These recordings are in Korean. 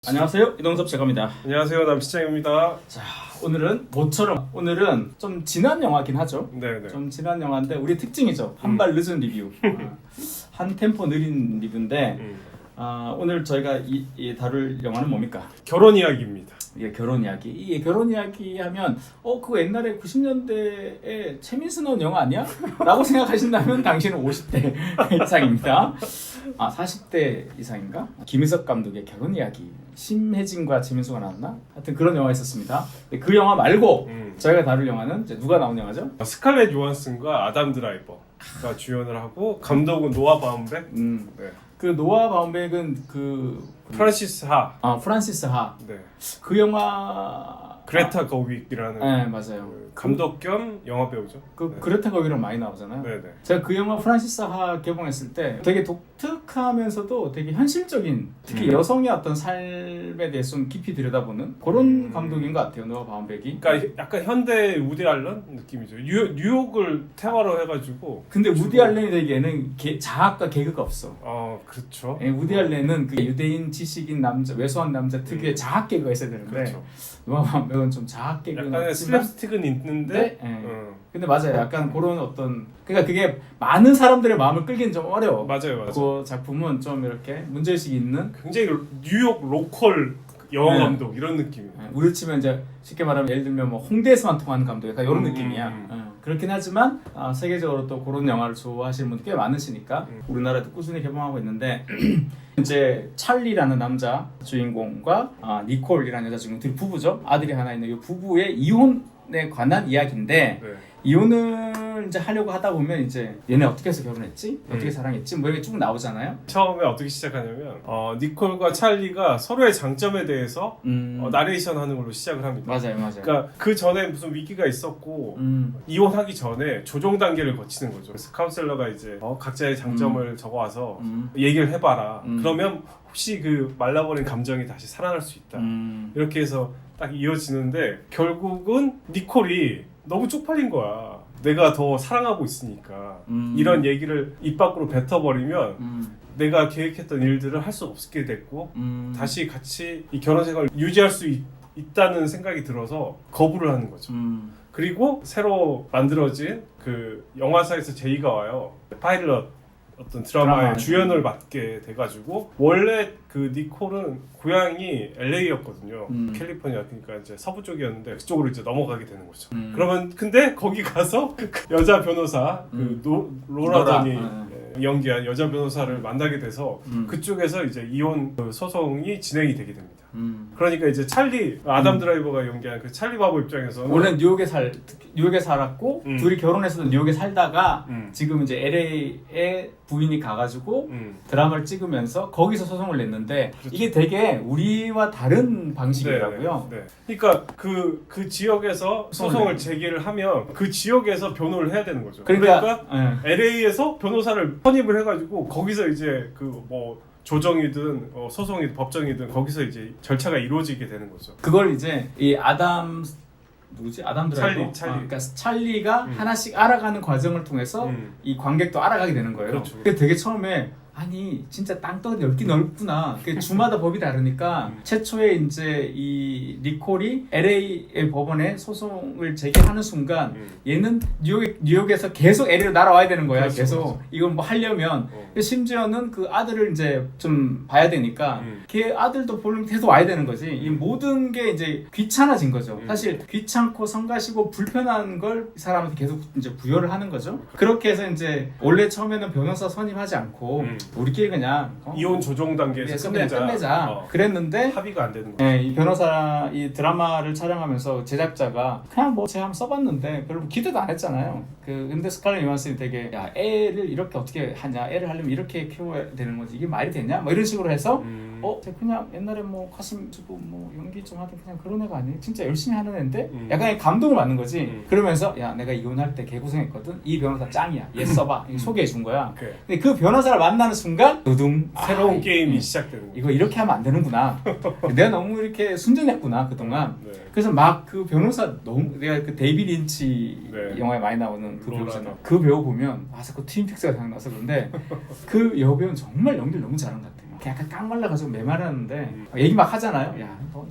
안녕하세요, 이동섭 작가입니다. 안녕하세요, 남시장입니다. 자, 오늘은 모처럼 오늘은 좀 지난 영화긴 하죠. 네네. 좀 지난 영화인데 우리 특징이죠. 한 발 늦은 리뷰, 한 템포 느린 리뷰인데 오늘 저희가 다룰 영화는 뭡니까? 결혼 이야기입니다. 예, 결혼 이야기. 이 결혼 이야기 하면 그거 옛날에 90년대에 최민수 나온 영화 아니야? 라고 생각하신다면 당신은 50대 이상입니다. 40대 이상인가? 김희석 감독의 결혼 이야기. 심혜진과 최민수가 나왔나? 하여튼 그런 영화 있었습니다. 그 영화 말고 저희가 다룰 영화는 이제 누가 나온 영화죠? 스칼렛 요한슨과 아담 드라이버가 주연을 하고 감독은 노아 바움백. 네. 그 노아 바움백은 프란시스 하. 프란시스 하. 네. 그 영화 그레타 거윅이라는 네, 맞아요. 그 감독 겸 영화 배우죠. 네. 그레타 거윅이랑 많이 나오잖아요. 네네. 제가 그 영화 프란시스 하 개봉했을 때 되게 독특하면서도 되게 현실적인, 특히 여성의 어떤 삶에 대해서 좀 깊이 들여다보는 그런 감독인 것 같아요, 노아 바움백이. 그러니까 약간 현대 우디 알런 느낌이죠. 뉴욕을 테마로 해가지고. 근데 우디 알렌이 되기에는 자아과 개그가 없어. 그렇죠. 우디 알렌은 그 유대인 지식인 남자, 왜소한 남자 특유의 자학 개그가 있어야 되는데 그렇죠. 노아 바움백은 좀 자학 개그는 약간의 없지만 슬랩스틱은 있는데. 근데 맞아요. 약간 그런 어떤, 그러니까 그게 많은 사람들의 마음을 끌기는 좀 어려워. 맞아요. 그 작품은 좀 이렇게 문제의식이 있는, 굉장히 뉴욕 로컬 영화 네. 감독 이런 느낌이에요. 우리 치면 이제 쉽게 말하면 예를 들면 뭐 홍대에서만 통하는 감독, 약간 이런 느낌이야. 그렇긴 하지만 세계적으로 또 그런 영화를 좋아하시는 분들 꽤 많으시니까 우리나라에도 꾸준히 개봉하고 있는데 이제 찰리라는 남자 주인공과 니콜이라는 여자 주인공, 둘이 부부죠. 아들이 하나 있는 이 부부의 이혼에 관한 이야기인데 네. 이혼을 이제 하려고 하다 보면 이제 얘네 어떻게 해서 결혼했지? 어떻게 사랑했지? 뭐 이렇게 쭉 나오잖아요. 처음에 어떻게 시작하냐면 니콜과 찰리가 서로의 장점에 대해서 나레이션 하는 걸로 시작을 합니다. 맞아요. 그러니까 그 전에 무슨 위기가 있었고 이혼하기 전에 조정 단계를 거치는 거죠. 그래서 카운셀러가 이제 각자의 장점을 적어와서 얘기를 해봐라. 그러면 혹시 그 말라버린 감정이 다시 살아날 수 있다. 이렇게 해서 딱 이어지는데 결국은 니콜이 너무 쪽팔린 거야. 내가 더 사랑하고 있으니까 이런 얘기를 입 밖으로 뱉어버리면 내가 계획했던 일들을 할 수 없게 됐고 다시 같이 이 결혼 생활을 유지할 수 있다는 생각이 들어서 거부를 하는 거죠. 그리고 새로 만들어진 그 영화사에서 제의가 와요. 파일럿 어떤 드라마의 주연을 맡게 돼가지고 원래 그 니콜은 고향이 LA였거든요. 캘리포니아, 그러니까 이제 서부 쪽이었는데 그쪽으로 이제 넘어가게 되는 거죠. 그러면 근데 거기 가서 그 여자 변호사 로라더니 연기한 여자 변호사를 만나게 돼서 그쪽에서 이제 이혼 소송이 진행이 되게 됩니다. 그러니까 이제 아담 드라이버가 연기한 그 찰리 바보 입장에서는 원래 뉴욕에 살았고 둘이 결혼해서도 뉴욕에 살다가 지금 이제 LA에 부인이 가가지고 드라마를 찍으면서 거기서 소송을 냈는데 그렇죠. 이게 되게 우리와 다른 방식이라고요. 네. 그러니까 그 지역에서 소송을 제기를 하면 그 지역에서 변호를 해야 되는 거죠. 그러니까 LA에서 변호사를 선임을 해가지고 거기서 이제 그 뭐 조정이든 소송이든 법정이든 거기서 이제 절차가 이루어지게 되는 거죠. 그걸 이제 이 아담 드라이버? 찰리. 그러니까 찰리가 하나씩 알아가는 과정을 통해서 이 관객도 알아가게 되는 거예요. 그렇죠. 그게 되게 처음에 아니 진짜 땅덩어리 넓구나. 주마다 법이 다르니까 최초에 이제 이 니콜이 LA의 법원에 소송을 제기하는 순간 얘는 뉴욕에서 계속 LA로 날아와야 되는 거야. 그렇죠, 계속 그렇죠. 이걸 뭐 하려면 심지어는 그 아들을 이제 좀 봐야 되니까 걔 아들도 보려면 계속 와야 되는 거지. 이 모든 게 이제 귀찮아진 거죠. 사실 귀찮고 성가시고 불편한 걸 이 사람한테 계속 이제 부여를 하는 거죠. 그렇게 해서 이제 원래 처음에는 변호사 선임하지 않고 우리끼리 그냥 이혼 조정 단계에서 끝내자. 그랬는데 합의가 안 되는 거예요. 이 변호사 이 드라마를 촬영하면서 제작자가 그냥 뭐 제가 한번 써봤는데 별로 기대도 안 했잖아요. 근데 스칼렛 요한슨이 되게 야 애를 이렇게 어떻게 하냐, 애를 하려면 이렇게 키워야 되는 거지 이게 말이 되냐, 뭐 이런 식으로 해서 그냥 옛날에 뭐 가슴 주고 뭐 연기 좀 하던 그냥 그런 애가 아니에요. 진짜 열심히 하는 애인데 약간 감동을 받는 거지. 그러면서 야 내가 이혼할 때 개고생했거든. 이 변호사 짱이야. 얘 써봐. 소개해 준 거야. 근데 그 변호사를 만나는 순간 두둥 새로운 게임이 시작되는 거예요. 이거 이렇게 하면 안 되는구나. 내가 너무 이렇게 순진했구나 그동안. 네. 그래서 막 그 변호사 너무 내가 그 데이비 린치 영화에 많이 나오는 그 배우잖아. 그 배우 보면 자꾸 트윈픽스가 생각나서 그런데 그 여배우는 정말 연기를 너무 잘한 것 같아요. 약간 깡말라가지고 메말랐는데 얘기 막 하잖아요. 야, 너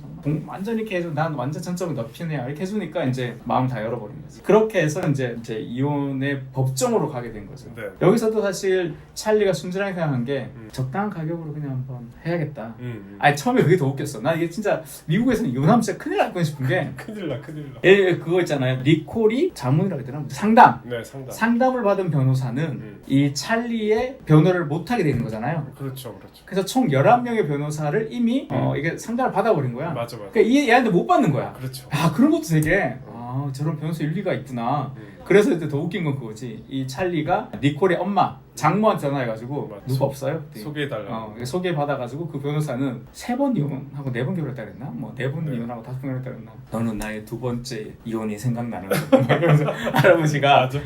완전 이렇게 해줘. 난 완전 전적으로 너 편이야. 이렇게 해주니까 이제 마음 다 열어버린 거지. 그렇게 해서 이제 이혼의 법정으로 가게 된 거죠. 네. 여기서도 사실 찰리가 순진하게 생각한 게 적당한 가격으로 그냥 한번 해야겠다. 아니 처음에 그게 더 웃겼어. 나 이게 진짜 미국에서는 이혼하면 진짜 큰일 날 뻔 싶은 게 큰일 나. 그거 있잖아요. 리콜이 자문이라고 해야 되나? 상담. 네, 상담. 상담을 받은 변호사는 이 찰리의 변호를 못하게 되는 거잖아요. 그렇죠. 그래서 총 11명의 변호사를 이미 이게 상담을 받아버린 거야. 맞아. 그러니까 얘한테 못 받는 거야. 그렇죠. 아, 그런 것도 되게 저런 변호사 일리가 있구나. 그래서 이제 더 웃긴 건 그거지. 이 찰리가 니콜의 엄마 장모한테 전화해가지고 맞죠. 누구 없어요? 소개해달라고. 소개받아가지고 그 변호사는 3번 이혼하고 4번 결혼했다 그랬나? 뭐 4번 네. 이혼하고 5번 결혼했다 그랬나? 너는 나의 2번째 이혼이 생각나는 거야. 이러면서 할아버지가 맞아.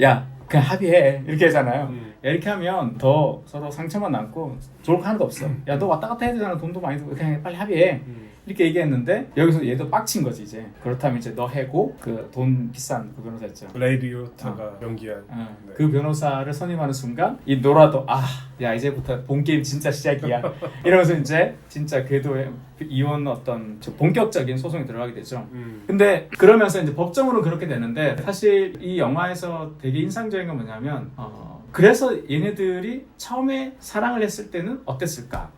야 그냥 합의해 이렇게 하잖아요. 야, 이렇게 하면 더 서로 상처만 남고 좋을 거 하나도 없어. 야 너 왔다 갔다 해야 되잖아. 돈도 많이 들고 그냥 빨리 합의해. 이렇게 얘기했는데 여기서 얘도 빡친 거지 이제. 그렇다면 이제 너 해고 그 돈 비싼 그 변호사 있죠. 레이 리오타가 연기한. 네. 그 변호사를 선임하는 순간 이 노라도 야 이제부터 본 게임 진짜 시작이야. 이러면서 이제 진짜 궤도의 이혼 어떤 본격적인 소송이 들어가게 되죠. 근데 그러면서 이제 법정으로는 그렇게 되는데 사실 이 영화에서 되게 인상적인 건 뭐냐면 그래서 얘네들이 처음에 사랑을 했을 때는 어땠을까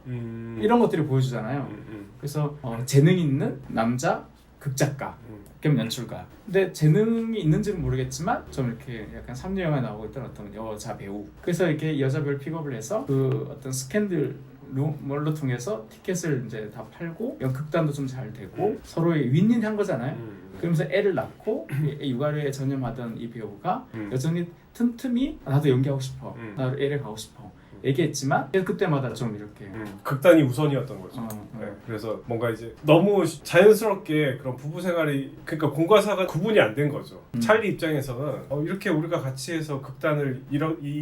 이런 것들을 보여주잖아요. 그래서 재능 있는 남자 극작가 겸 연출가. 근데 재능이 있는지는 모르겠지만 좀 이렇게 약간 3류 영화에 나오고 있던 어떤 여자 배우. 그래서 이렇게 여자 배우를 픽업을 해서 그 어떤 스캔들 뭘로 통해서 티켓을 이제 다 팔고 연극단도 좀 잘 되고 서로의 윈윈한 거잖아요. 그러면서 애를 낳고 육아에 전념하던 이 배우가 여전히 틈틈이 나도 연기하고 싶어. 나도 애를 가고 싶어. 얘기했지만 그때마다 좀 이렇게 극단이 우선이었던 거죠. 네, 그래서 뭔가 이제 너무 자연스럽게 그런 부부 생활이 그러니까 공과 사가 구분이 안 된 거죠. 찰리 입장에서는 이렇게 우리가 같이 해서 극단을 이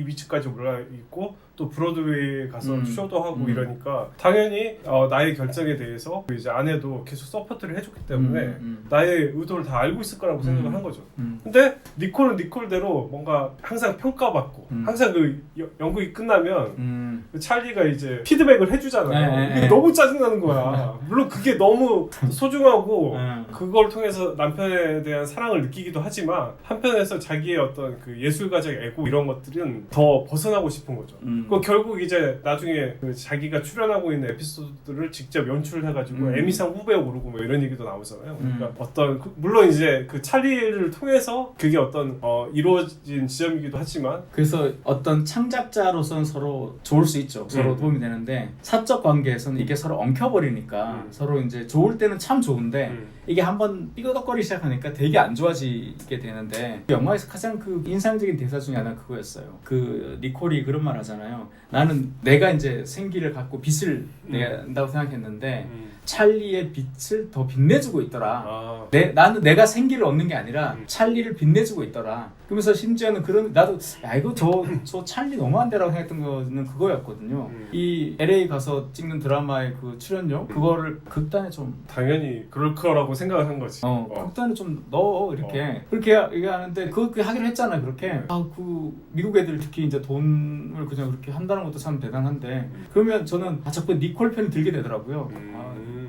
위치까지 올라 있고 또 브로드웨이에 가서 쇼도 하고 이러니까 당연히 나의 결정에 대해서 이제 아내도 계속 서포트를 해줬기 때문에 나의 의도를 다 알고 있을 거라고 생각을 한 거죠. 근데 니콜은 니콜대로 뭔가 항상 평가받고 항상 그 연극이 끝나면 그 찰리가 이제 피드백을 해주잖아요. 이게 너무 짜증나는 거야. 물론 그게 너무 소중하고 그걸 통해서 남편에 대한 사랑을 느끼기도 하지만 한편에서 자기의 어떤 그 예술가적 애고 이런 것들은 더 벗어나고 싶은 거죠. 그 결국 이제 나중에 그 자기가 출연하고 있는 에피소드를 직접 연출해가지고 에미상 후보에 오르고 뭐 이런 얘기도 나오잖아요. 그러니까 어떤 물론 이제 그 찰리를 통해서 그게 어떤 이루어진 지점이기도 하지만 그래서 어떤 창작자로서는 서로 좋을 수 있죠. 서로 도움이 되는데 사적 관계에서는 이게 서로 엉켜버리니까 서로 이제 좋을 때는 참 좋은데 이게 한번 삐거덕거리기 시작하니까 되게 안 좋아지게 되는데 영화에서 가장 그 인상적인 대사 중에 하나 그거였어요. 그 니콜이 그런 말 하잖아요. 나는 내가 이제 생기를 갖고 빛을 낸다고 생각했는데 찰리의 빛을 더 빛내주고 있더라. 나는 내가 생기를 얻는 게 아니라 찰리를 빛내주고 있더라. 그러면서 심지어는 그런 나도 야 이거 저 찰리 너무한데라고 생각했던 거는 그거였거든요. 이 LA 가서 찍는 드라마의 그 출연료 그거를 극단에 좀 당연히 그럴 거라고 생각을 한 거지. 극단에 좀 넣어 이렇게 그렇게 얘기하는데 그거 하기로 했잖아 그렇게. 그 미국 애들 특히 이제 돈을 그냥 그렇게 한다는 것도 참 대단한데 그러면 저는 자꾸 니콜 편이 들게 되더라고요.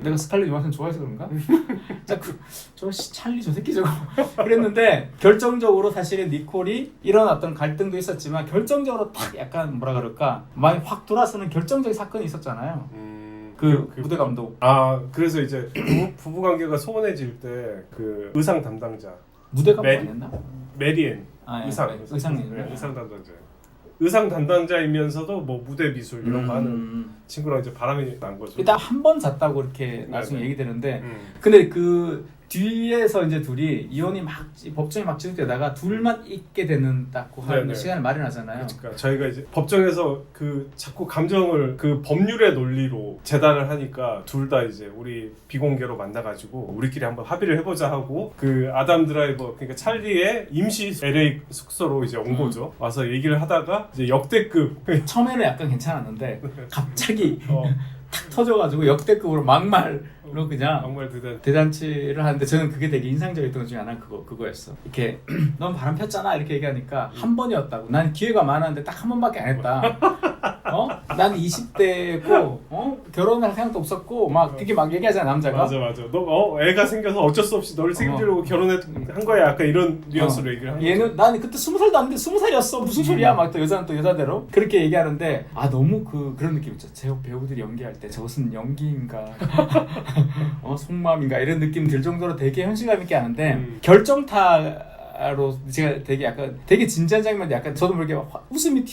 내가 스칼렛 요한슨 좋아해서 그런가? 자꾸 저 찰리 저 새끼 저거 그랬는데 결정적으로 사실은 니콜이 이런 어떤 갈등도 있었지만 결정적으로 딱 약간 뭐라 그럴까 많이 확 돌아서는 결정적인 사건이 있었잖아요. 그 무대 감독. 그래서 이제 부부 관계가 소원해질 때 그 의상 담당자 무대 감독 아니었나? 메리앤 의상 담당자. 의상 담당자이면서도 뭐 무대 미술 이런 거 하는 친구랑 이제 바람이 난 거죠. 일단 한 번 잤다고 이렇게 나중에 얘기되는데 근데 그 뒤에서 이제 둘이 이혼이 막 법정이 막 진행되다가 둘만 있게 되는다고 하는 시간을 마련하잖아요. 그러니까 저희가 이제 법정에서 그 자꾸 감정을 그 법률의 논리로 재단을 하니까 둘 다 이제 우리 비공개로 만나가지고 우리끼리 한번 합의를 해보자 하고 그 아담 드라이버 그러니까 찰리의 임시 LA 숙소로 이제 온 거죠. 와서 얘기를 하다가 이제 역대급 처음에는 약간 괜찮았는데 갑자기 탁 터져가지고 역대급으로 막말로 그냥 정말 대단. 대잔치를 하는데 저는 그게 되게 인상적이었던 것 중에 하나는 그거였어. 이렇게 넌 바람 폈잖아 이렇게 얘기하니까 한 번이었다고. 난 기회가 많았는데 딱 한 번밖에 안 했다. 난 20대고 결혼할 생각도 없었고 막 되게 막 얘기하잖아 남자가. 맞아. 너 애가 생겨서 어쩔 수 없이 너를 책임지려고 결혼한 거야. 약간 이런 뉘앙스로 얘기를 하는 얘는 나는 그때 20살도 안 돼. 20살이었어. 무슨 소리야? 막 또 여자는 또 여자대로 그렇게 얘기하는데 너무 그런 느낌 있죠. 제 배우들이 연기할 때 저것은 연기인가 속마음인가 이런 느낌 들 정도로 되게 현실감 있게 하는데 결정타로 제가 되게 진지한 장면인데 약간 저도 모르게 웃음이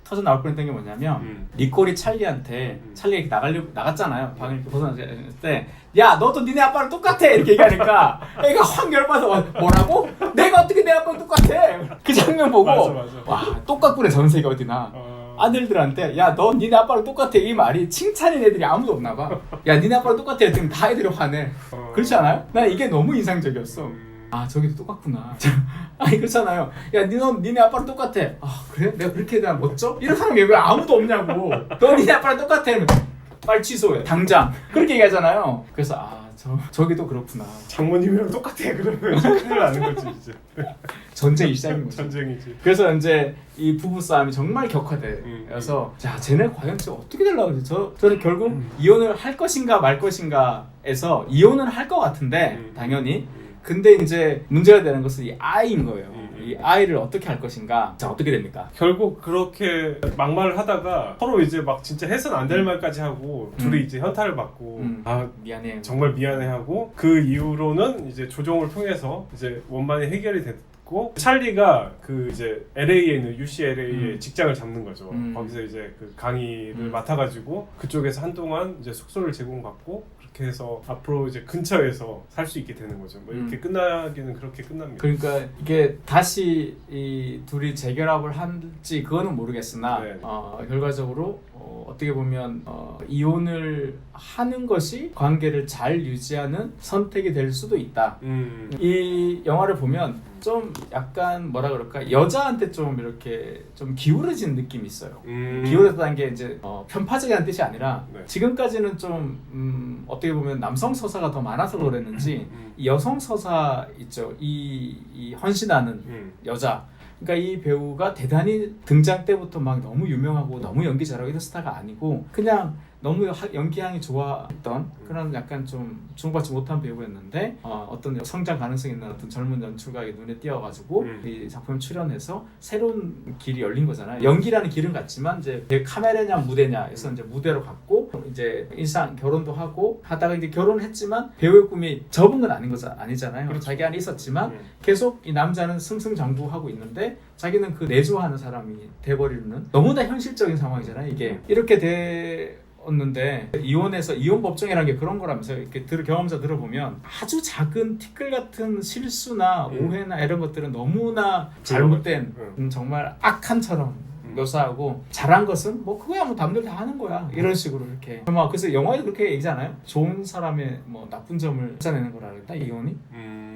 터져 나올 뻔했던 게 뭐냐면 니콜이 찰리한테 찰리가 나갔잖아요. 방을 이렇게 벗어났을 때 야 너도 니네 아빠랑 똑같아 이렇게 얘기하니까 애가 확 열받아. 뭐라고? 내가 어떻게 내 아빠랑 똑같아? 그 장면 보고 맞아. 와 똑같구나 전 세계 어디나. 아들들한테 야 너 니네 아빠랑 똑같아 이 말이 칭찬인 애들이 아무도 없나 봐. 야 니네 아빠랑 똑같아 했더니 다 애들이 화내. 그렇지 않아요? 난 이게 너무 인상적이었어. 저기도 똑같구나. 아니 그렇잖아요. 야 니네 아빠랑 똑같아. 그래? 내가 그렇게 대한 멋져? 이런 사람이 왜 아무도 없냐고. 너 니네 아빠랑 똑같아. 빨리 취소해 당장. 그렇게 얘기하잖아요. 그래서 저기도 그렇구나. 장모님이랑 똑같아 그러면 큰일 나는 거지 이제. 전쟁이 시작인 거지. 전쟁이지. 그래서 이제 이 부부 싸움이 정말 격화돼서 자 쟤네 과연 어떻게 되려고 그러지? 저는 결국 이혼을 할 것인가 말 것인가에서 이혼은 할 것 같은데 당연히. 근데 이제 문제가 되는 것은 이 아이인 거예요. 이 아이를 어떻게 할 것인가. 자 어떻게 됩니까? 결국 그렇게 막말을 하다가 서로 이제 막 진짜 해서는 안 될 말까지 하고 둘이 이제 현타를 받고 미안해. 정말 미안해하고 그 이후로는 이제 조정을 통해서 이제 원만히 해결이 됐고 찰리가 그 이제 LA에 있는 UCLA에 직장을 잡는 거죠. 거기서 이제 그 강의를 맡아가지고 그쪽에서 한동안 이제 숙소를 제공받고 그렇게 해서 앞으로 이제 근처에서 살 수 있게 되는 거죠. 뭐 이렇게 끝나기는 그렇게 끝납니다. 그러니까 이게 다시 이 둘이 재결합을 할지 그거는 모르겠으나 결과적으로 어떻게 보면 이혼을 하는 것이 관계를 잘 유지하는 선택이 될 수도 있다. 이 영화를 보면 좀 약간 뭐라 그럴까 여자한테 좀 이렇게 좀 기울어진 느낌이 있어요. 기울어졌다는 게 이제 편파적이라는 뜻이 아니라 지금까지는 좀 어떻게 보면 남성 서사가 더 많아서 그랬는지 이 여성 서사 있죠. 이 헌신하는 여자. 그러니까 이 배우가 대단히 등장 때부터 막 너무 유명하고 너무 연기 잘하고 이런 스타가 아니고 그냥 너무 연기향이 좋았던 그런 약간 좀 주목받지 못한 배우였는데 어떤 성장 가능성 있는 어떤 젊은 연출가의 눈에 띄어가지고 이 작품에 출연해서 새로운 길이 열린 거잖아요. 연기라는 길은 같지만 이제 카메라냐 무대냐에서 이제 무대로 갔고 이제 일상 결혼도 하고 하다가 이제 결혼했지만 배우의 꿈이 접은 건 아니잖아요. 그렇죠. 자기 안에 있었지만 계속 이 남자는 승승장구하고 있는데 자기는 그 내조하는 사람이 돼버리는 너무나 현실적인 상황이잖아요. 이게 이렇게 었는데 이혼해서 이혼 법정이라는 게 그런 거라면서요. 이렇게 경험자 들어보면 아주 작은 티끌 같은 실수나 오해나 이런 것들은 너무나 잘못된 정말 악한처럼 묘사하고 잘한 것은 뭐 그거야 뭐 남들 다 하는 거야 이런 식으로 이렇게 그래서 영화에도 그렇게 얘기잖아요. 좋은 사람의 뭐 나쁜 점을 찾아내는 거라 그랬다 이혼이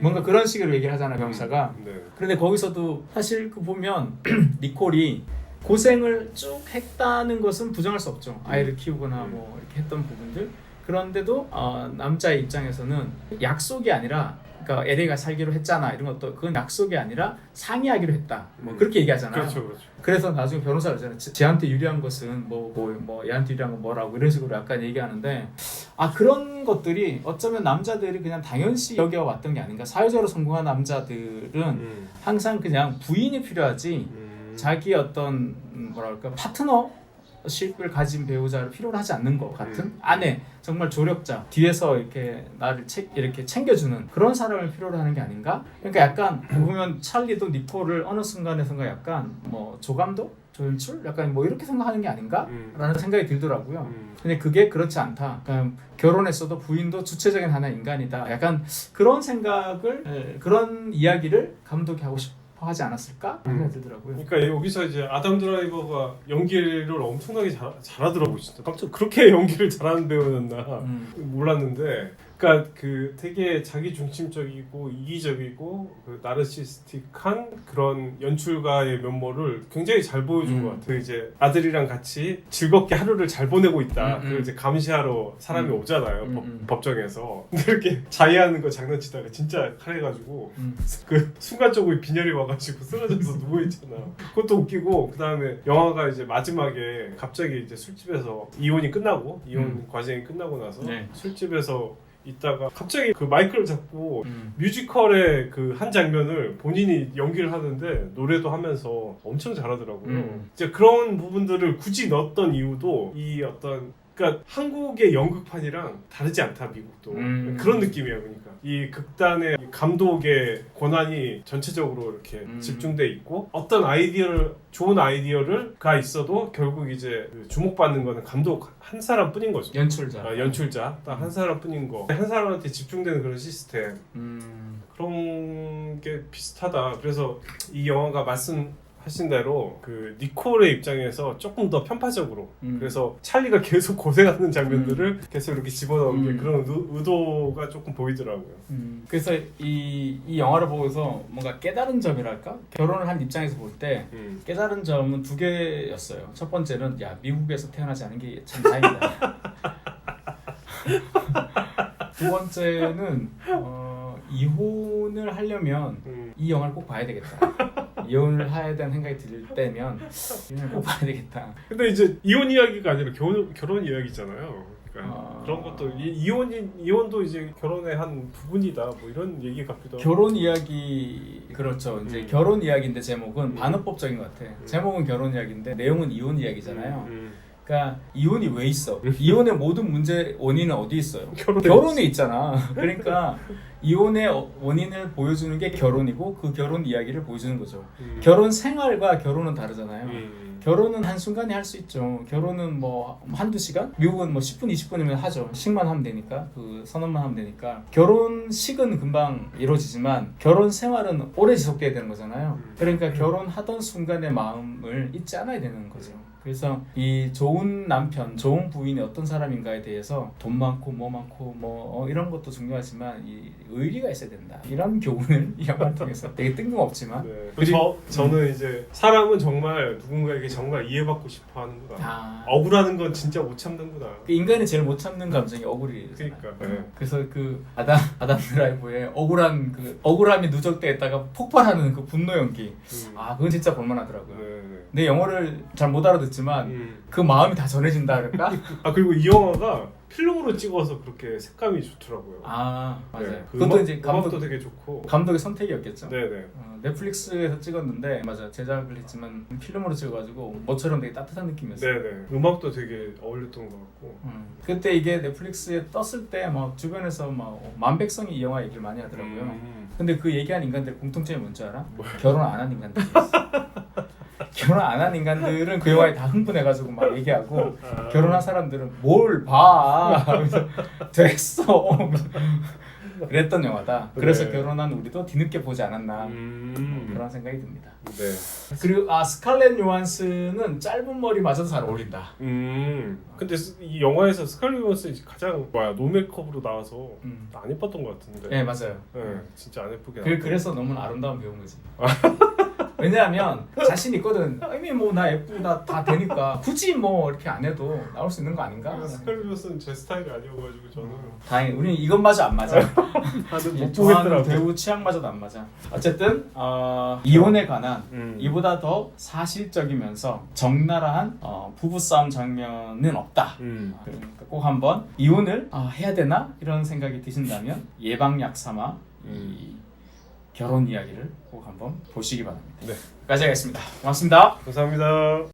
뭔가 그런 식으로 얘기를 하잖아 병사가. 그런데 거기서도 사실 그 보면 니콜이 고생을 쭉 했다는 것은 부정할 수 없죠. 아이를 키우거나 뭐 이렇게 했던 부분들. 그런데도 남자의 입장에서는 약속이 아니라 그러니까 LA가 살기로 했잖아 이런 것도 그건 약속이 아니라 상의하기로 했다. 뭐 그렇게 얘기하잖아요. 그렇죠. 그래서 나중에 변호사가 그러잖아요. 쟤한테 유리한 것은 뭐 얘한테 유리한 건 뭐라고 이런 식으로 약간 얘기하는데 그런 것들이 어쩌면 남자들이 그냥 당연시 여겨왔던 게 아닌가. 사회적으로 성공한 남자들은 항상 그냥 부인이 필요하지 자기 어떤 뭐랄까 파트너십을 가진 배우자를 필요로 하지 않는 것 같은 아내 정말 조력자 뒤에서 이렇게 나를 이렇게 챙겨주는 그런 사람을 필요로 하는 게 아닌가. 그러니까 약간 보면 찰리도 니콜을 어느 순간에선가 약간 뭐 조감독 조연출 약간 뭐 이렇게 생각하는 게 아닌가라는 생각이 들더라고요. 근데 그게 그렇지 않다. 그러니까 결혼했어도 부인도 주체적인 하나의 인간이다. 약간 그런 생각을 그런 이야기를 감독이 하고 하지 않았을까? 생각이 들더라고요. 그러니까 여기서 이제 아담 드라이버가 연기를 엄청나게 잘하더라고 진짜. 깜짝 그렇게 연기를 잘하는 배우였나 몰랐는데 그러니까 그 되게 자기 중심적이고 이기적이고 그 나르시스틱한 그런 연출가의 면모를 굉장히 잘 보여준 것 같아요. 이제 아들이랑 같이 즐겁게 하루를 잘 보내고 있다. 그걸 이제 감시하러 사람이 오잖아요. 법정에서. 근데 이렇게 자해하는 거 장난치다가 진짜 칼해가지고 그 순간적으로 빈혈이 와가지고 쓰러져서 누워 있잖아. 그것도 웃기고 그 다음에 영화가 이제 마지막에 갑자기 이제 술집에서 이혼이 끝나고 이혼 과정이 끝나고 나서 네. 술집에서 있다가 갑자기 그 마이크를 잡고 뮤지컬의 그 한 장면을 본인이 연기를 하는데 노래도 하면서 엄청 잘하더라고요. 이제 그런 부분들을 굳이 넣었던 이유도 이 어떤 그러니까 한국의 연극판이랑 다르지 않다 미국도 그런 느낌이야. 그러니까 이 극단의 감독의 권한이 전체적으로 이렇게 집중돼 있고 어떤 아이디어를 좋은 아이디어가 있어도 결국 이제 그 주목받는 거는 감독 한 사람뿐인 거죠. 연출자. 연출자 딱 한 사람뿐인 거. 한 사람한테 집중되는 그런 시스템. 그런 게 비슷하다. 그래서 이 영화가 말씀하신 대로 그 니콜의 입장에서 조금 더 편파적으로 그래서 찰리가 계속 고생하는 장면들을 계속 이렇게 집어넣은 게 그런 의도가 조금 보이더라고요. 그래서 이 영화를 보고서 뭔가 깨달은 점이랄까? 결혼을 한 입장에서 볼 때 깨달은 점은 두 개였어요. 첫 번째는 야 미국에서 태어나지 않은 게 참 다행이다. 두 번째는 이혼을 하려면 이 영화를 꼭 봐야 되겠다. 이혼을 해야 되는 생각이 들 때면 이혼을 꼭 봐야 되겠다. 근데 이제 이혼 이야기가 아니라 결혼 이야기잖아요. 그러니까 그런 것도 이혼도 이제 결혼의 한 부분이다. 뭐 이런 얘기 같기도 하고. 결혼 이야기 그렇죠. 이제 결혼 이야기인데 제목은 반어법적인 것 같아. 제목은 결혼 이야기인데 내용은 이혼 이야기잖아요. 그러니까 이혼이 왜 있어? 이혼의 모든 문제 원인은 어디 있어요? 결혼에 있잖아. 그러니까 이혼의 원인을 보여주는 게 결혼이고 그 결혼 이야기를 보여주는 거죠. 결혼 생활과 결혼은 다르잖아요. 결혼은 한순간에 할 수 있죠. 결혼은 뭐 한두 시간? 미국은 뭐 10분, 20분이면 하죠. 식만 하면 되니까. 그 선언만 하면 되니까. 결혼식은 금방 이루어지지만 결혼 생활은 오래 지속돼야 되는 거잖아요. 그러니까 결혼하던 순간의 마음을 잊지 않아야 되는 거죠. 그래서 이 좋은 남편, 좋은 부인이 어떤 사람인가에 대해서 돈 많고 뭐 많고 뭐 이런 것도 중요하지만 이 의리가 있어야 된다. 이런 교훈을 이 영화를 통해서 되게 뜬금없지만 저는 이제 사람은 정말 누군가에게 정말 이해받고 싶어 하는구나. 억울하는 건 진짜 못 참는구나. 그 인간이 제일 못 참는 감정이 억울이에요. 그러니까. 그래서 그 아담 드라이버의 억울함이 누적돼 있다가 폭발하는 그 분노 연기. 그건 진짜 볼만하더라고요. 내 영어를 잘 못 알아듣지만 그 마음이 다 전해진다 그럴까? 그리고 이 영화가 필름으로 찍어서 그렇게 색감이 좋더라고요. 맞아요. 네. 그것도 이제 감독도 되게 좋고 감독의 선택이었겠죠. 네네. 넷플릭스에서 찍었는데 제작을 했지만 필름으로 찍어가지고 뭐처럼 되게 따뜻한 느낌이었어요. 네네. 음악도 되게 어울렸던 것 같고. 그때 이게 넷플릭스에 떴을 때 막 주변에서 막 만백성이 이 영화 얘기를 많이 하더라고요. 근데 그 얘기한 인간들 공통점이 뭔지 알아? 결혼 안 한 인간들이었어. 결혼 안 한 인간들은 그 영화에 다 흥분해가지고 막 얘기하고 결혼한 사람들은 뭘 봐 됐어 그랬던 영화다. 그래서 결혼한 우리도 뒤늦게 보지 않았나 그런 생각이 듭니다. 네. 그리고 스칼렛 요한슨은 짧은 머리 맞아도 잘 어울린다. 근데 이 영화에서 스칼렛 요한슨이 가장 노메이크업으로 나와서 안 예뻤던 것 같은데. 네 맞아요. 네, 진짜 안 예쁘게. 그래서 너무 아름다운 배우인 거지. 왜냐하면 자신 있거든. 이미 뭐 나 예쁘다 다 되니까 굳이 뭐 이렇게 안 해도 나올 수 있는 거 아닌가? 스칼렛 요한슨 제 스타일이 아니어가지고 저는. 다행히 우리는 이것마저 안 맞아. 다들 못 보겠더라고. 배우 취향마저도 안 맞아. 어쨌든 이혼에 관한 이보다 더 사실적이면서 적나라한 부부싸움 장면은 없다. 그러니까 꼭 한번 이혼을 해야 되나 이런 생각이 드신다면 예방약 삼아 이 결혼 이야기를 꼭 한번 보시기 바랍니다. 네. 여기까지 하겠습니다. 고맙습니다. 감사합니다.